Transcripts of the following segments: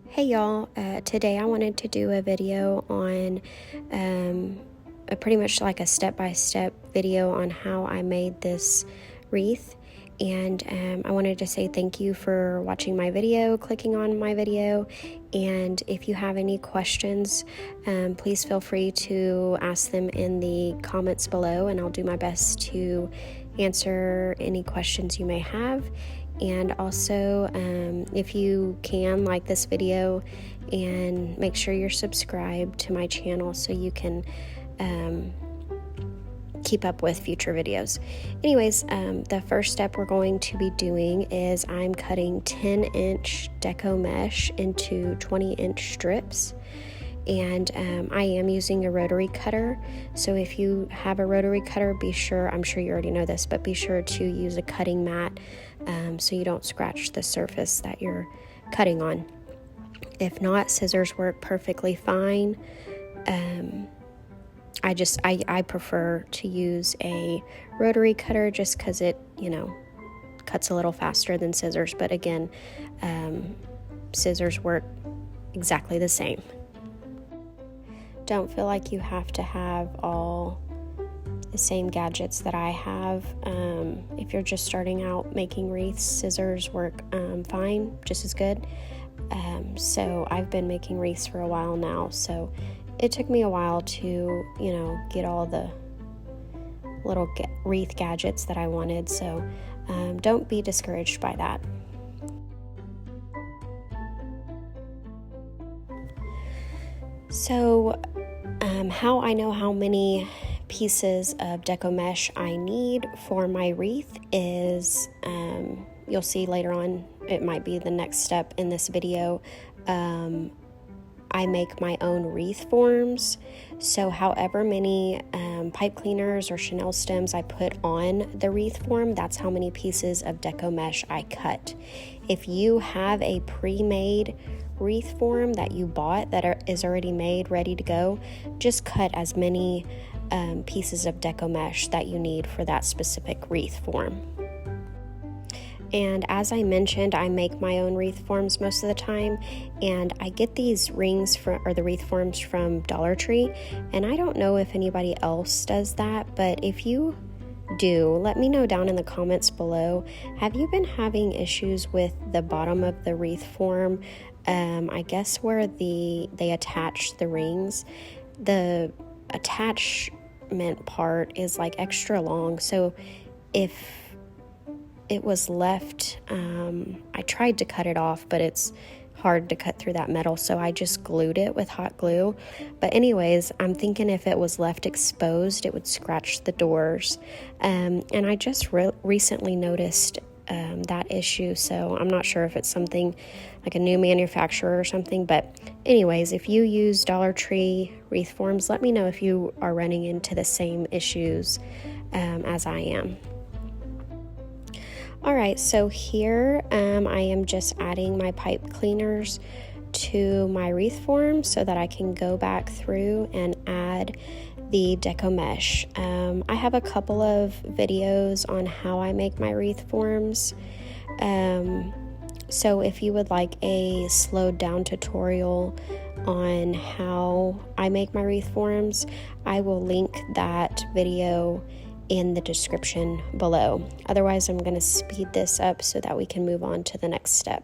Hey y'all, today I wanted to do a video on a pretty much like a step-by-step video on how I made this wreath. And I wanted to say thank you for watching my video, clicking on my video, and if you have any questions, please feel free to ask them in the comments below, and I'll do my best to answer any questions you may have. And also, if you can, like this video and make sure you're subscribed to my channel so you can keep up with future videos. Anyways, the first step we're going to be doing is I'm cutting 10-inch deco mesh into 20-inch strips. And I am using a rotary cutter, so if you have a rotary cutter, I'm sure you already know this, but be sure to use a cutting mat so you don't scratch the surface that you're cutting on. If not, scissors work perfectly fine. I prefer to use a rotary cutter just because it, cuts a little faster than scissors, but again, scissors work exactly the same. Don't feel like you have to have all the same gadgets that I have. If you're just starting out making wreaths, scissors work fine, just as good. So I've been making wreaths for a while now, so it took me a while to, get all the little wreath gadgets that I wanted, so don't be discouraged by that. So how I know how many pieces of deco mesh I need for my wreath is, you'll see later on, it might be the next step in this video. I make my own wreath forms, so however many pipe cleaners or chenille stems I put on the wreath form, that's how many pieces of deco mesh I cut. If you have a pre-made wreath form that you bought that is already made, ready to go, just cut as many pieces of deco mesh that you need for that specific wreath form. And as I mentioned, I make my own wreath forms most of the time, and I get these rings or the wreath forms from Dollar Tree, and I don't know if anybody else does that, but if you do, let me know down in the comments below. Have you been having issues with the bottom of the wreath form? I guess where they attach the rings, the attachment part is like extra long, so if it was left, I tried to cut it off, but it's hard to cut through that metal, so I just glued it with hot glue. But anyways, I'm thinking if it was left exposed, it would scratch the doors, and I just recently noticed that issue, so I'm not sure if it's something like a new manufacturer or something. But anyways, if you use Dollar Tree wreath forms, let me know if you are running into the same issues as I am. Alright, so here I am just adding my pipe cleaners to my wreath form so that I can go back through and add the deco mesh. I have a couple of videos on how I make my wreath forms, so if you would like a slowed down tutorial on how I make my wreath forms, I will link that video in the description below. Otherwise, I'm going to speed this up so that we can move on to the next step.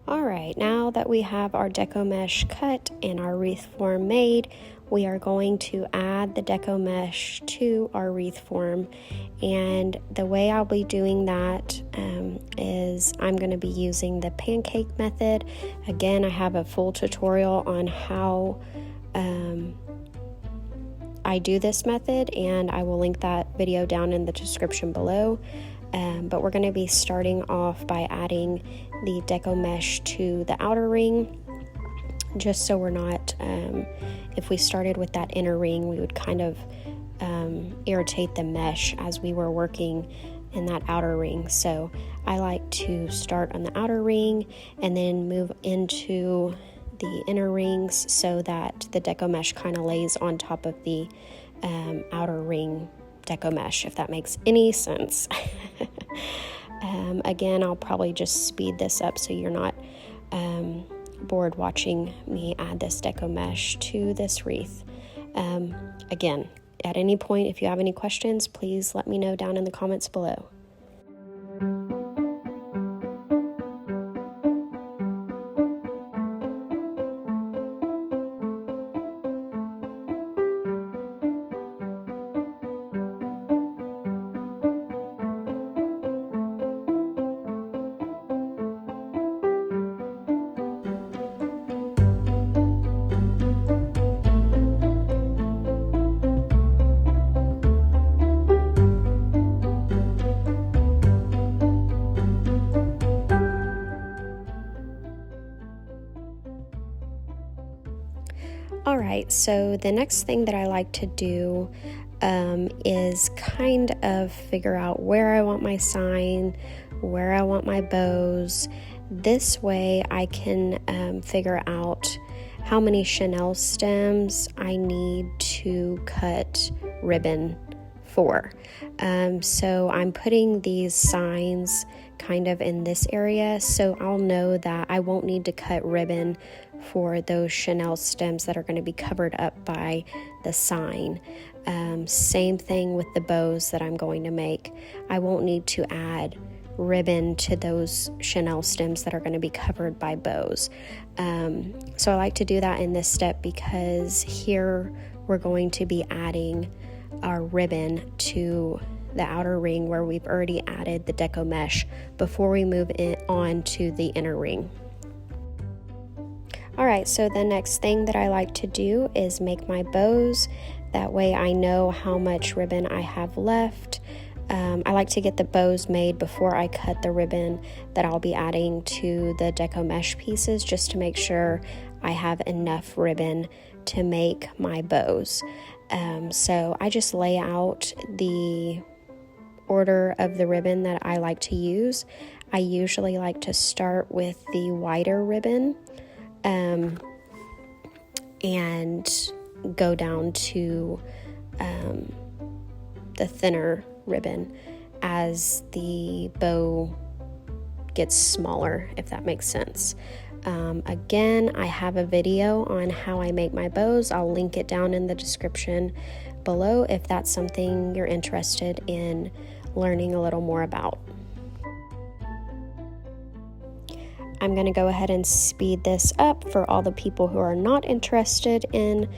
Alright, now that we have our deco mesh cut and our wreath form made, we are going to add the deco mesh to our wreath form. And the way I'll be doing that is I'm going to be using the Pancake method. Again, I have a full tutorial on how I do this method, and I will link that video down in the description below. But we're going to be starting off by adding the deco mesh to the outer ring, just so we're not, if we started with that inner ring, we would kind of irritate the mesh as we were working in that outer ring. So I like to start on the outer ring and then move into the inner rings so that the deco mesh kind of lays on top of the outer ring deco mesh, if that makes any sense. Again, I'll probably just speed this up so you're not bored watching me add this deco mesh to this wreath. Again, at any point, if you have any questions, please let me know down in the comments below. All right, so the next thing that I like to do is kind of figure out where I want my sign, where I want my bows. This way I can figure out how many chenille stems I need to cut ribbon for. So I'm putting these signs kind of in this area, so I'll know that I won't need to cut ribbon for those chenille stems that are going to be covered up by the sign. Same thing with the bows that I'm going to make. I won't need to add ribbon to those chenille stems that are going to be covered by bows. So I like to do that in this step because here we're going to be adding our ribbon to the outer ring where we've already added the deco mesh before we move on to the inner ring. Alright, so the next thing that I like to do is make my bows. That way I know how much ribbon I have left. I like to get the bows made before I cut the ribbon that I'll be adding to the deco mesh pieces, just to make sure I have enough ribbon to make my bows. So I just lay out the order of the ribbon that I like to use. I usually like to start with the wider ribbon and go down to the thinner ribbon as the bow gets smaller, if that makes sense. Again, I have a video on how I make my bows. I'll link it down in the description below if that's something you're interested in learning a little more about. I'm going to go ahead and speed this up for all the people who are not interested in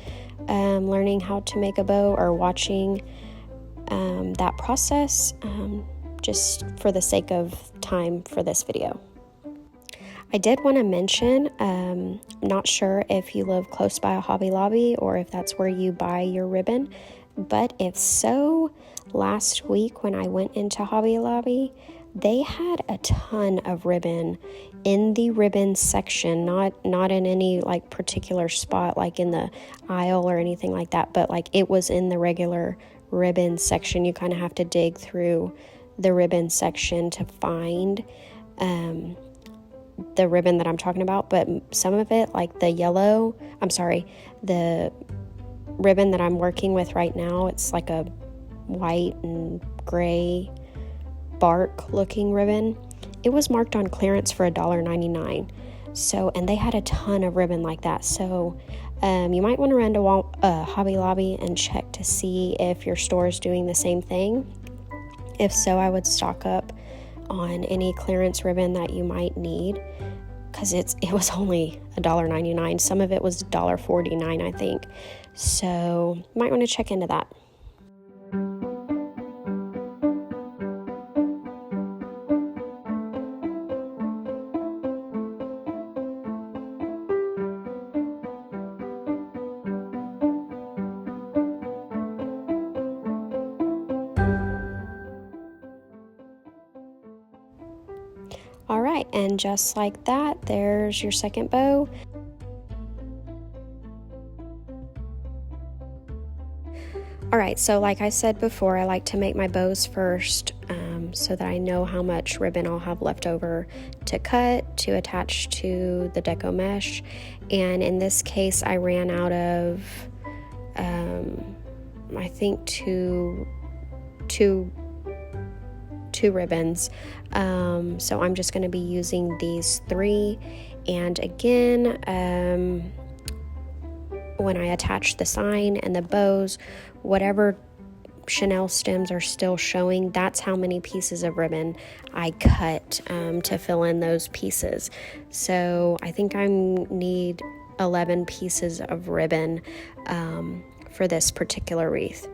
learning how to make a bow or watching that process, just for the sake of time for this video. I did want to mention, I'm not sure if you live close by a Hobby Lobby or if that's where you buy your ribbon, but if so, last week when I went into Hobby Lobby, they had a ton of ribbon in the ribbon section, not in any like particular spot like in the aisle or anything like that, but like it was in the regular ribbon section. You kind of have to dig through the ribbon section to find the ribbon that I'm talking about, but some of it, like the ribbon that I'm working with right now, it's like a white and gray bark looking ribbon. It was marked on clearance for $1.99. So, and they had a ton of ribbon like that. So you might want to run to Hobby Lobby and check to see if your store is doing the same thing. If so, I would stock up on any clearance ribbon that you might need, because it was only $1.99. Some of it was $1.49, I think. So you might want to check into that. All right, and just like that, there's your second bow. All right, so like I said before, I like to make my bows first so that I know how much ribbon I'll have left over to cut to attach to the deco mesh. And in this case, I ran out of I think two ribbons, so I'm just going to be using these 3. And again, when I attach the sign and the bows, whatever Chanel stems are still showing, that's how many pieces of ribbon I cut to fill in those pieces. So I think I need 11 pieces of ribbon for this particular wreath.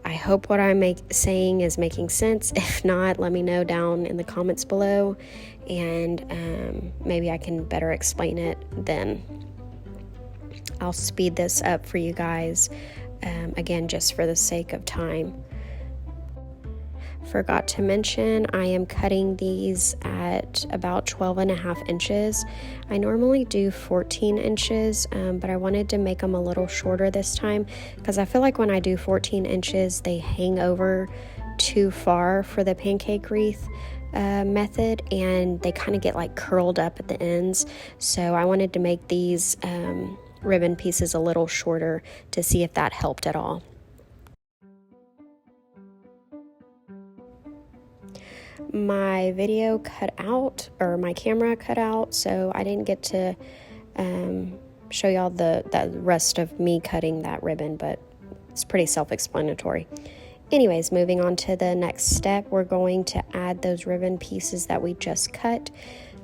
I hope what I'm saying is making sense. If not, let me know down in the comments below, and maybe I can better explain it then. I'll speed this up for you guys, again, just for the sake of time. Forgot to mention, I am cutting these at about 12.5 inches. I normally do 14 inches, but I wanted to make them a little shorter this time because I feel like when I do 14 inches, they hang over too far for the pancake wreath method, and they kind of get like curled up at the ends. So I wanted to make these ribbon pieces a little shorter to see if that helped at all. My video cut out, or my camera cut out, so I didn't get to show y'all the rest of me cutting that ribbon, but it's pretty self-explanatory. Anyways, moving on to the next step, we're going to add those ribbon pieces that we just cut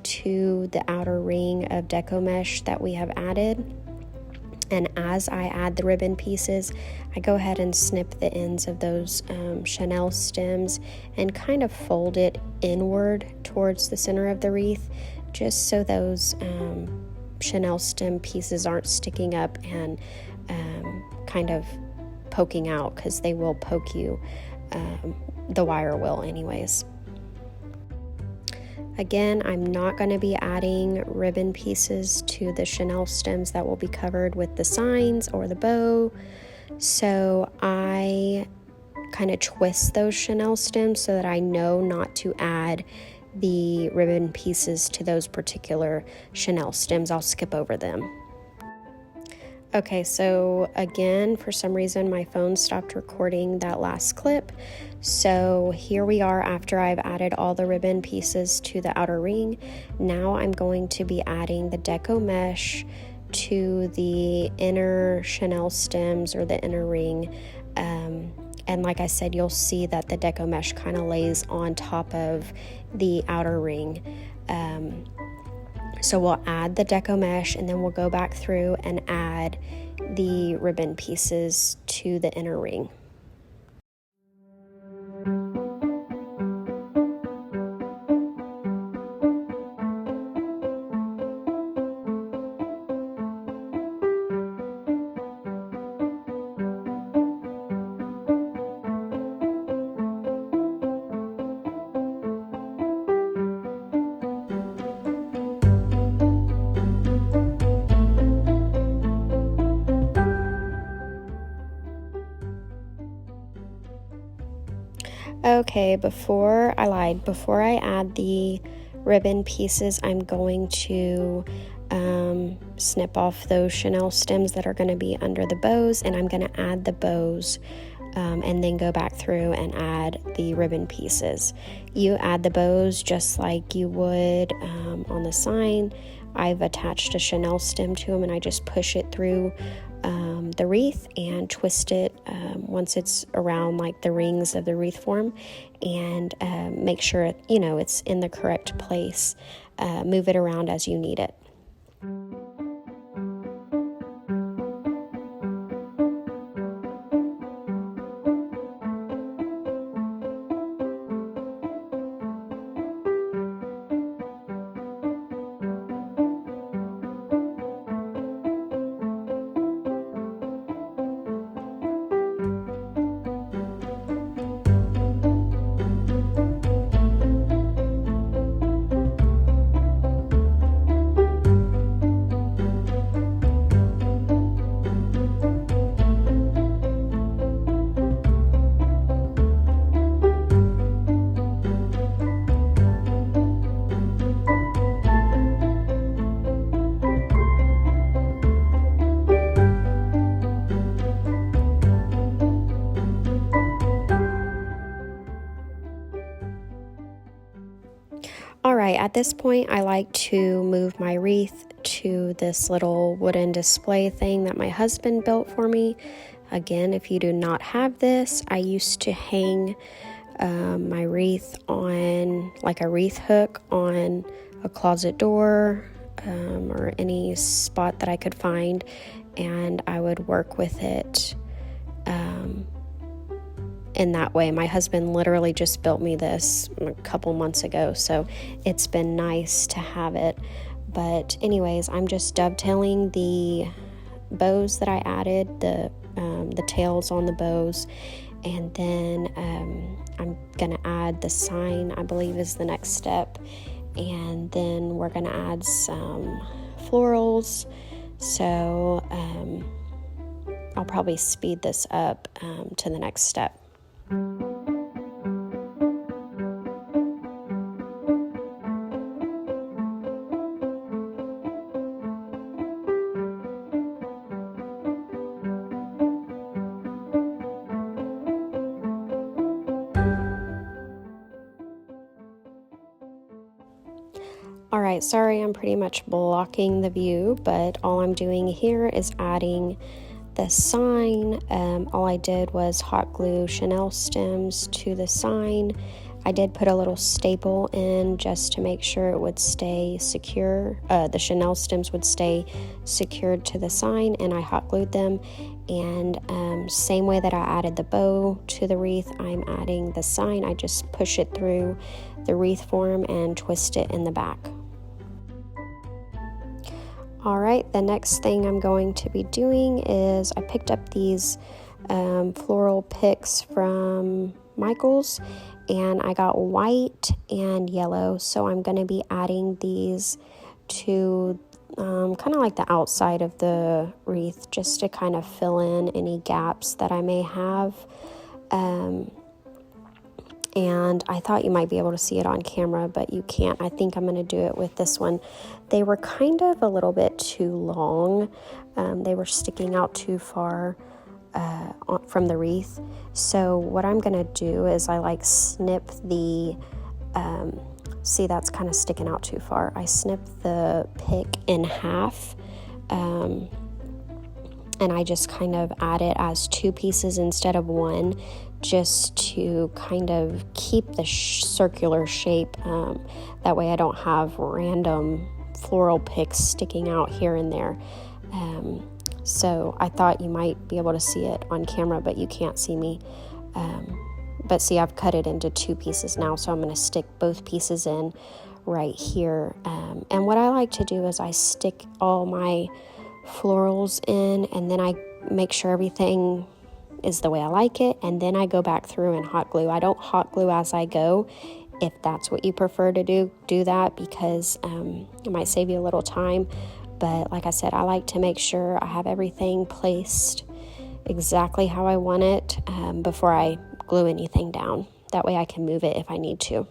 to the outer ring of deco mesh that we have added. And as I add the ribbon pieces, I go ahead and snip the ends of those Chanel stems and kind of fold it inward towards the center of the wreath, just so those Chanel stem pieces aren't sticking up and kind of poking out, because they will poke you. The wire will anyways. Again, I'm not going to be adding ribbon pieces to the Chanel stems that will be covered with the signs or the bow. So I kind of twist those Chanel stems so that I know not to add the ribbon pieces to those particular Chanel stems. I'll skip over them. Okay, so again, for some reason my phone stopped recording that last clip. So here we are after I've added all the ribbon pieces to the outer ring. Now I'm going to be adding the deco mesh to the inner Chanel stems, or the inner ring. And like I said, you'll see that the deco mesh kind of lays on top of the outer ring. So we'll add the deco mesh, and then we'll go back through and add the ribbon pieces to the inner ring. Okay, before I add the ribbon pieces, I'm going to snip off those Chanel stems that are going to be under the bows, and I'm going to add the bows and then go back through and add the ribbon pieces. You add the bows just like you would on the sign. I've attached a Chanel stem to them, and I just push it through the wreath and twist it once it's around like the rings of the wreath form, and make sure it's in the correct place. Move it around as you need it. at this point, I like to move my wreath to this little wooden display thing that my husband built for me. Again, if you do not have this, I used to hang my wreath on like a wreath hook on a closet door or any spot that I could find, and I would work with it in that way. My husband literally just built me this a couple months ago, so it's been nice to have it. But anyways, I'm just dovetailing the bows that I added, the tails on the bows, and then I'm gonna add the sign, I believe is the next step, and then we're gonna add some florals. So I'll probably speed this up to the next step. Alright, sorry I'm pretty much blocking the view, but all I'm doing here is adding the sign. All I did was hot glue chenille stems to the sign. I did put a little staple in just to make sure it would stay secure. The chenille stems would stay secured to the sign, and I hot glued them. And same way that I added the bow to the wreath, I'm adding the sign. I just push it through the wreath form and twist it in the back. Alright, the next thing I'm going to be doing is I picked up these floral picks from Michael's, and I got white and yellow, so I'm going to be adding these to kind of like the outside of the wreath, just to kind of fill in any gaps that I may have. And I thought you might be able to see it on camera, but you can't. I think I'm going to do it with this one. They were kind of a little bit too long. They were sticking out too far from the wreath. So what I'm going to do is I like snip the, see that's kind of sticking out too far. I snip the pick in half, and I just kind of add it as two pieces instead of one, just to kind of keep the circular shape. That way I don't have random floral picks sticking out here and there. So I thought you might be able to see it on camera, but you can't see me. But see, I've cut it into two pieces now, so I'm going to stick both pieces in right here. And what I like to do is I stick all my florals in, and then I make sure everything is the way I like it, and then I go back through and hot glue. I don't hot glue as I go. If that's what you prefer to do that, because it might save you a little time. But like I said, I like to make sure I have everything placed exactly how I want it before I glue anything down. That way I can move it if I need to.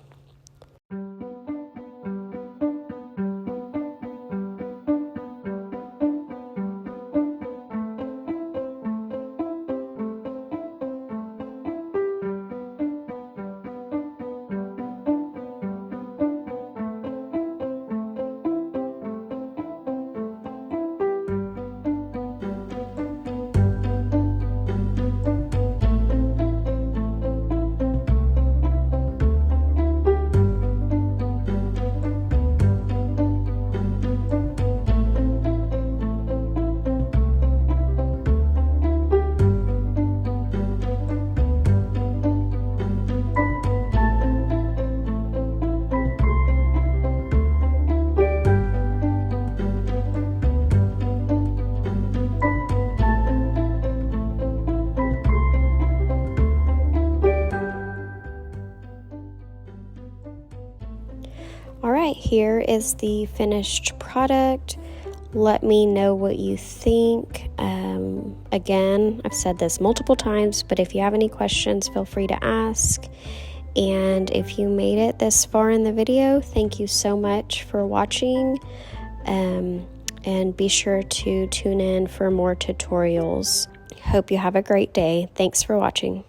Alright, here is the finished product. Let me know what you think. Again, I've said this multiple times, but if you have any questions, feel free to ask. And if you made it this far in the video, thank you so much for watching. And be sure to tune in for more tutorials. Hope you have a great day. Thanks for watching.